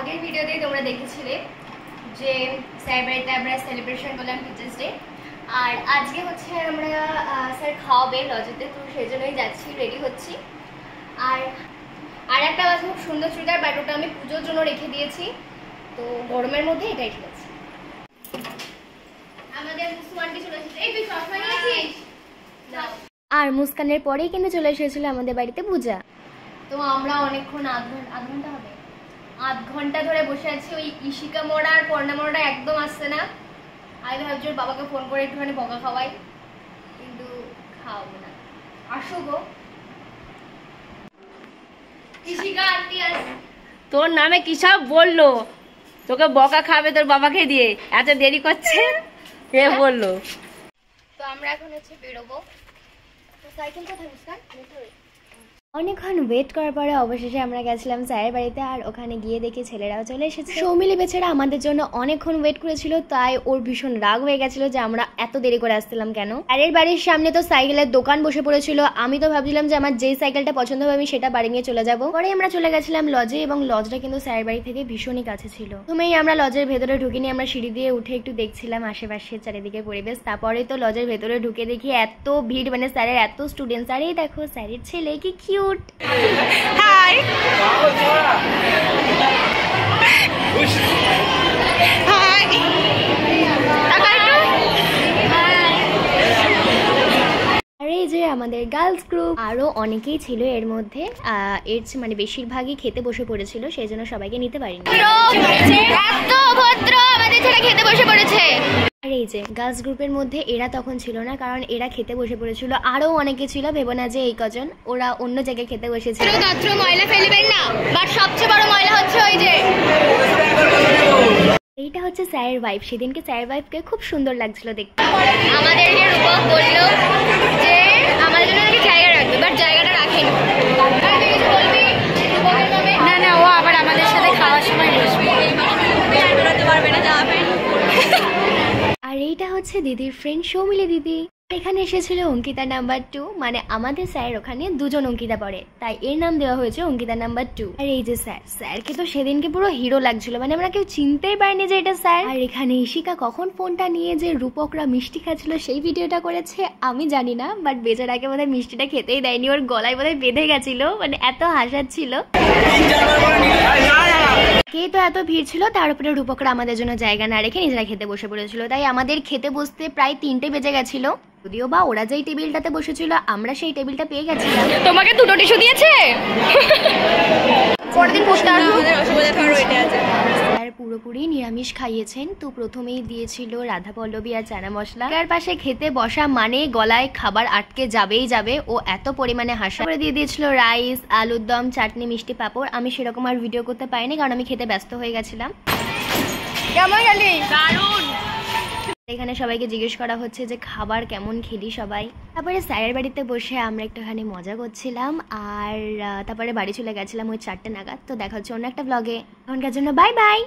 আগের ভিডিওতেই তোমরা দেখেছিলে যে স্যার বাড়িতে আমরা সেলিব্রেশন করলাম টিচার্স ডে। আর আজকে হচ্ছে আমরা স্যার খাওয়াবে লজেতে, তো সেই জন্যই যাচ্ছি, রেডি হচ্ছি। আর একটা আছে খুব সুন্দর চুড়িদার, বাট ওটা আমি পুজোর জন্য রেখে দিয়েছি, তো গরমের মধ্যে এটাই ঠিক আছে। আমাদের মুসমানটি চলে এসেছে। এই তুই চশমা নিয়েছিস? আর মুস্কানের পরেই কিন্তু চলে এসেছিল আমাদের বাড়িতে পূজা। তো আমরা অনেকক্ষণ আধ ঘন্টা ধরে বসে আছি। ওই ইশিকা মোড়া আর পর্ণা মোড়াটা একদম আসছে না। আমি ভাবছি ওর বাবাকে ফোন করে একটুখানি বকা খাওয়াই, কিন্তু খাওয়াবো না। আসো গো ইশিকা আন্টি আস। তোর নামে কি সব বললো, তোকে বকা খাবে তোর বাবাকে দিয়ে, এত দেরি করছে কে বললো? তো আমরা এখন হচ্ছে বেরোবো। তো সাইকেল কোথায় মুস্কান? অনেকক্ষণ ওয়েট করার পরে অবশেষে আমরা গেছিলাম স্যারের বাড়িতে। আর ওখানে গিয়ে দেখি ছেলেরাও চলে এসেছে। সৌমিলি বেচারা আমাদের জন্য অনেকক্ষণ ওয়েট করেছিল, তাই ওর ভীষণ রাগ হয়ে গেছিল যে আমরা এত দেরি করে আসছিলাম কেন। স্যারের বাড়ির সামনে তো সাইকেলের দোকান বসে পড়েছিল। আমি তো ভাবছিলাম যে আমার যেই সাইকেলটা পছন্দ হবে আমি সেটা বাড়ি নিয়ে চলে যাব। পরে আমরা চলে গেছিলাম লজে, এবং লজটা কিন্তু স্যারের বাড়ি থেকে ভীষণই কাছে ছিল। প্রথমেই আমরা লজের ভেতরে ঢুকিনি, আমরা সিঁড়ি দিয়ে উঠে একটু দেখছিলাম আশেপাশের চারিদিকে পরিবেশ। তারপরে তো লজের ভেতরে ঢুকে দেখি এত ভিড়, মানে স্যারের এত স্টুডেন্টস। আর এই দেখো স্যারের ছেলে কি কিউট। হাই হাই আর এই যে আমাদের গার্লস গ্রুপ, আরো অনেকেই ছিল এর মধ্যে। এর মানে বেশিরভাগই খেতে বসে পড়েছিল, সেই জন্য সবাইকে নিতে পারিনি। এত ভদ্র আমাদের ছেলে খেতে বসে পড়েছে। আর এই যে গার্লস গ্রুপের মধ্যে এরা তখন ছিল না, কারণ এরা খেতে বসে পড়েছিল। আরো অনেকে ছিল, ভেবো না যে এই কজন, ওরা অন্য জায়গায় খেতে বসেছিল। মাত্র ময়লা ফেলবেন না, বাট সবচেয়ে বড় ময়লা হচ্ছে ওই যে এইটা হচ্ছে স্যারের ওয়াইফ। সেদিনকে স্যারের ওয়াইফকে খুব সুন্দর লাগছিল দেখতে। আমাদের রূপক বললো যে আমাদের জন্য নাকি জায়গা রাখবে, বাট জায়গাটা রাখেনি। না না, ও আবার আমাদের সাথে খাওয়ার সময় বসবে, বেরোতে পারবে না যাবে। আর এইটা হচ্ছে দিদির ফ্রেন্ড সৌমিলি দিদি। এখানে এসেছিল অঙ্কিতা নাম্বার 2, মানে আমাদের স্যার ওখানে দুজন অঙ্কিতা পড়ে, তাই এর নাম দেওয়া হয়েছে অঙ্কিতা নাম্বার 2। আর এই যে স্যারকে তো সেদিনকে পুরো হিরো লাগছিল, মানে আমরা কেউ চিনতেই পারিনি যে এটা স্যার। আর এখানে ইশিকা কখন ফোনটা নিয়ে যে রূপকরা মিষ্টি খাচ্ছিল সেই ভিডিওটা করেছে আমি জানি না, বাট বেচারাকে বোধহয় মিষ্টিটা খেতেই দেয়নি, ওর গলায় বোধহয় বেঁধে গেছিল, মানে এত হাসাচ্ছিল। কে তো এত ভিড় ছিল, তার উপরে রূপকরা আমাদের জন্য জায়গা না রেখে নিজেরা খেতে বসে পড়েছিল, তাই আমাদের খেতে বসতে প্রায় 3টে বেজে গেছিল। যদিও বা ওরা যেই টেবিলটাতে বসেছিল আমরা সেই টেবিলটা পেয়ে গেছিলাম। তোমাকে দুটো টিস্যু দিয়েছে? পরদিন স্যার পুরোপুরি নিরামিষ খাইয়েছেন। তো প্রথমেই দিয়েছিল রাধা পল্লবী আর চানা মশলা। তার পাশে খেতে বসা মানে গলায় খাবার আটকে যাবেই যাবে, ও এত পরিমাণে হাসা করে দিয়ে দিয়েছিল রাইস, আলুর দম, চাটনি, মিষ্টি, পাঁপড়। আমি সেরকম আর ভিডিও করতে পারিনি, কারণ আমি খেতে ব্যস্ত হয়ে গেছিলাম। কেমন গেলি? দারুণ। এখানে সবাইকে জিজ্ঞেস করা হচ্ছে যে খাবার কেমন খেলি সবাই। তারপরে স্যারের বাড়িতে বসে আমরা একটুখানি মজা করছিলাম, আর তারপরে বাড়ি চলে গেছিলাম ওই 4টে নাগাদ। তো দেখা হচ্ছে অন্য একটা ব্লগে, এখনকার জন্য বাই বাই।